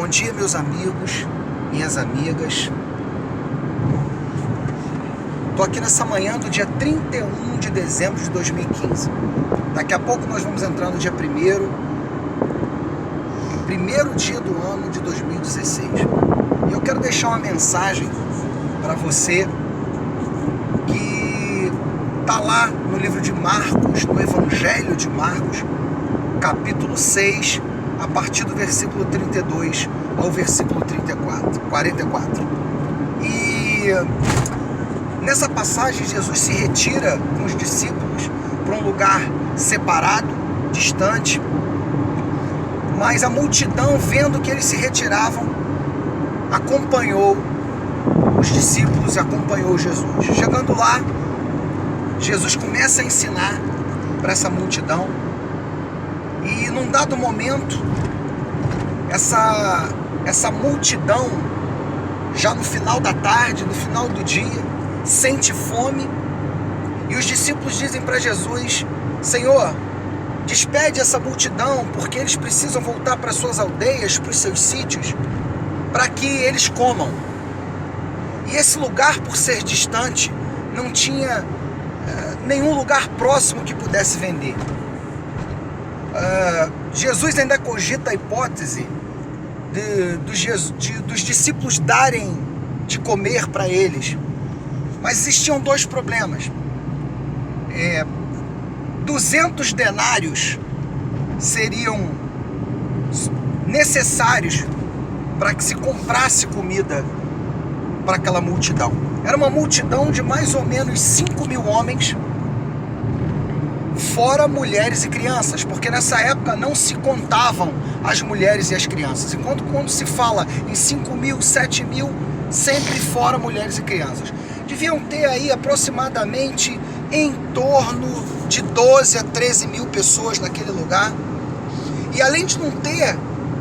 Bom dia, meus amigos, minhas amigas. Estou aqui nessa manhã do dia 31 de dezembro de 2015. Daqui a pouco nós vamos entrar no dia 1º dia do ano de 2016. E eu quero deixar uma mensagem para você que está lá no livro de Marcos, no Evangelho de Marcos, capítulo 6, a partir do versículo 32 ao versículo 44. E nessa passagem Jesus se retira com os discípulos para um lugar separado, distante, mas a multidão, vendo que eles se retiravam, acompanhou os discípulos e acompanhou Jesus. Chegando lá, Jesus começa a ensinar para essa multidão. E num dado momento, essa multidão, já no final da tarde, no final do dia, sente fome, e os discípulos dizem para Jesus: Senhor, despede essa multidão, porque eles precisam voltar para suas aldeias, para os seus sítios, para que eles comam. E esse lugar, por ser distante, não tinha nenhum lugar próximo que pudesse vender. Jesus ainda cogita a hipótese dos discípulos darem de comer para eles, mas existiam dois problemas. 200 denários seriam necessários para que se comprasse comida para aquela multidão. Era uma multidão de mais ou menos 5.000 homens, fora mulheres e crianças, porque nessa época não se contavam as mulheres e as crianças. Enquanto quando se fala em 5.000, 7.000, sempre fora mulheres e crianças. Deviam ter aí aproximadamente em torno de 12 a 13 mil pessoas naquele lugar. E além de não ter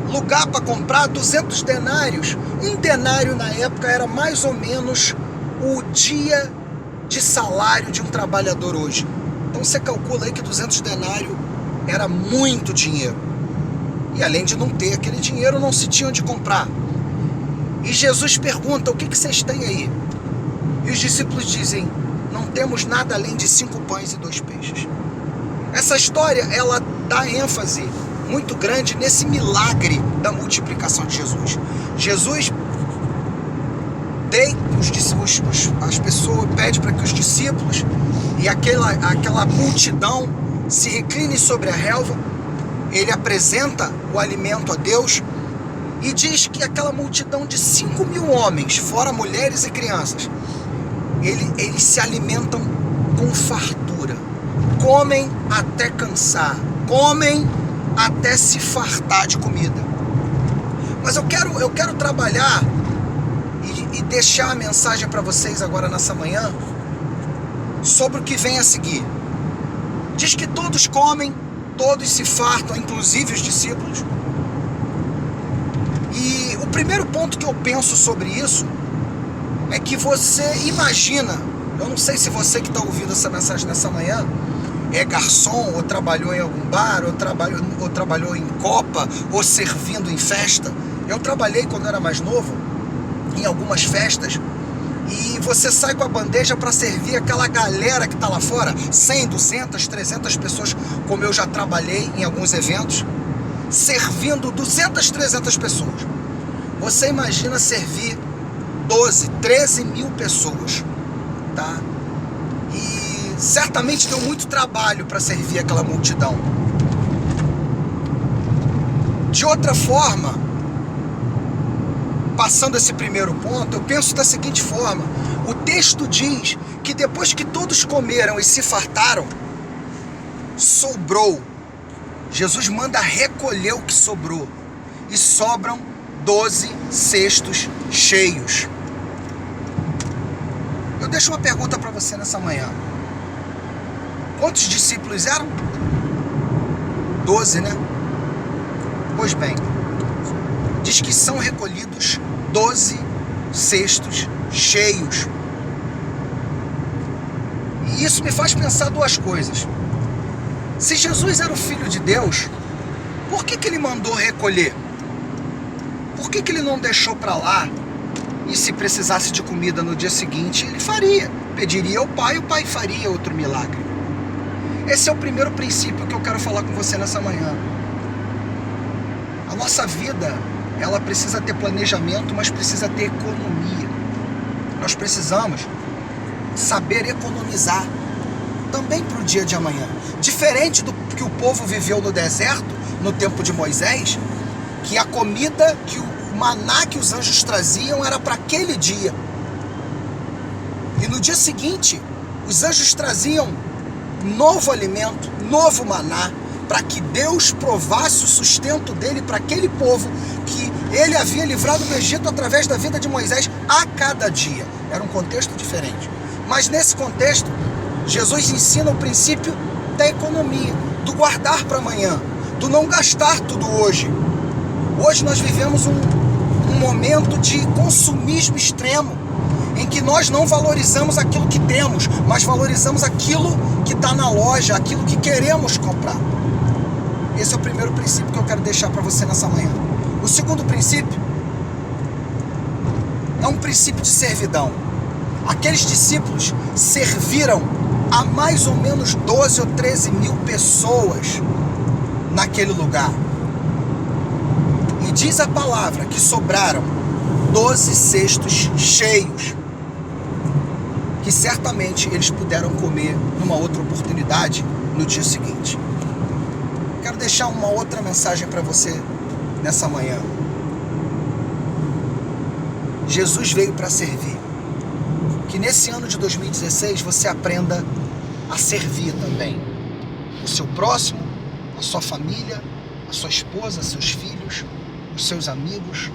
lugar para comprar 200 denários, um denário na época era mais ou menos o dia de salário de um trabalhador hoje. Então você calcula aí que 200 denários era muito dinheiro. E além de não ter aquele dinheiro, não se tinha onde comprar. E Jesus pergunta: o que vocês têm aí? E os discípulos dizem: não temos nada além de 5 pães e 2 peixes. Essa história, ela dá ênfase muito grande nesse milagre da multiplicação de Jesus. Jesus as pessoas, pede para que os discípulos e aquela multidão se recline sobre a relva. Ele apresenta o alimento a Deus e diz que aquela multidão de 5.000 homens, fora mulheres e crianças, eles se alimentam com fartura, comem até cansar, comem até se fartar de comida. Mas eu quero trabalhar e deixar a mensagem para vocês agora nessa manhã sobre o que vem a seguir. Diz que todos comem, todos se fartam, inclusive os discípulos. E o primeiro ponto que eu penso sobre isso é que você imagina, eu não sei se você que está ouvindo essa mensagem nessa manhã é garçom, ou trabalhou em algum bar, ou trabalhou em copa, ou servindo em festa. Eu trabalhei quando era mais novo em algumas festas, e você sai com a bandeja para servir aquela galera que está lá fora, 100, 200, 300 pessoas, como eu já trabalhei em alguns eventos, servindo 200, 300 pessoas. Você imagina servir 12, 13 mil pessoas, tá? E certamente deu muito trabalho para servir aquela multidão. De outra forma, passando esse primeiro ponto, eu penso da seguinte forma: o texto diz que depois que todos comeram e se fartaram, sobrou. Jesus manda recolher o que sobrou, e sobram 12 cestos cheios. Eu deixo uma pergunta para você nessa manhã: quantos discípulos eram? 12, né? Pois bem, diz que são recolhidos 12 cestos cheios. E isso me faz pensar duas coisas. Se Jesus era o Filho de Deus, por que ele mandou recolher? por que ele não deixou para lá? E se precisasse de comida no dia seguinte, ele faria. Pediria ao Pai, o Pai faria outro milagre. Esse é o primeiro princípio que eu quero falar com você nessa manhã. A nossa vida, ela precisa ter planejamento, mas precisa ter economia. Nós precisamos saber economizar também para o dia de amanhã. Diferente do que o povo viveu no deserto, no tempo de Moisés, que a comida, que o maná que os anjos traziam era para aquele dia. E no dia seguinte, os anjos traziam novo alimento, novo maná, para que Deus provasse o sustento dele para aquele povo que ele havia livrado do Egito através da vida de Moisés a cada dia. Era um contexto diferente. Mas nesse contexto, Jesus ensina o princípio da economia, do guardar para amanhã, do não gastar tudo hoje. Hoje nós vivemos um momento de consumismo extremo, em que nós não valorizamos aquilo que temos, mas valorizamos aquilo que está na loja, aquilo que queremos comprar. Esse é o primeiro princípio que eu quero deixar para você nessa manhã. O segundo princípio é um princípio de servidão. Aqueles discípulos serviram a mais ou menos 12 ou 13 mil pessoas naquele lugar. E diz a palavra que sobraram 12 cestos cheios, que certamente eles puderam comer numa outra oportunidade no dia seguinte. Quero deixar uma outra mensagem para você nessa manhã. Jesus veio para servir. Que nesse ano de 2016 você aprenda a servir também o seu próximo, a sua família, a sua esposa, seus filhos, os seus amigos.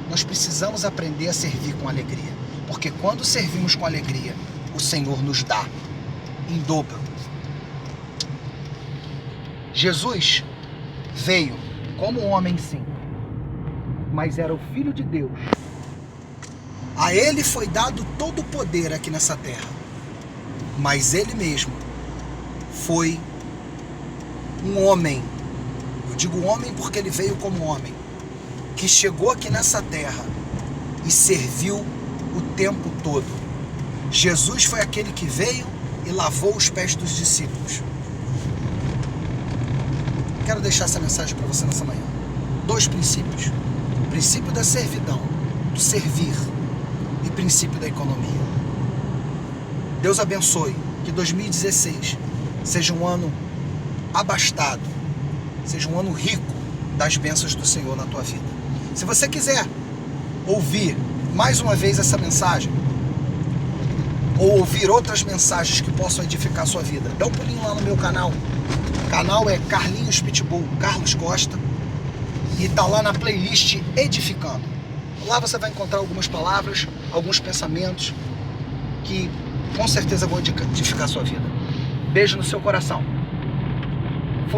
Nós precisamos aprender a servir com alegria, porque quando servimos com alegria, o Senhor nos dá em dobro. Jesus veio como um homem sim, mas era o Filho de Deus. A ele foi dado todo o poder aqui nessa terra, mas ele mesmo foi um homem. Eu digo homem porque ele veio como homem, que chegou aqui nessa terra e serviu o tempo todo. Jesus foi aquele que veio e lavou os pés dos discípulos. Quero deixar essa mensagem para você nessa manhã. 2 princípios. O princípio da servidão, do servir, e princípio da economia. Deus abençoe, que 2016 seja um ano abastado, seja um ano rico das bênçãos do Senhor na tua vida. Se você quiser ouvir mais uma vez essa mensagem, ou ouvir outras mensagens que possam edificar a sua vida, dá um pulinho lá no meu canal. O canal é Carlinhos Pitbull, Carlos Costa, e tá lá na playlist Edificando. Lá você vai encontrar algumas palavras, alguns pensamentos que com certeza vão edificar a sua vida. Beijo no seu coração.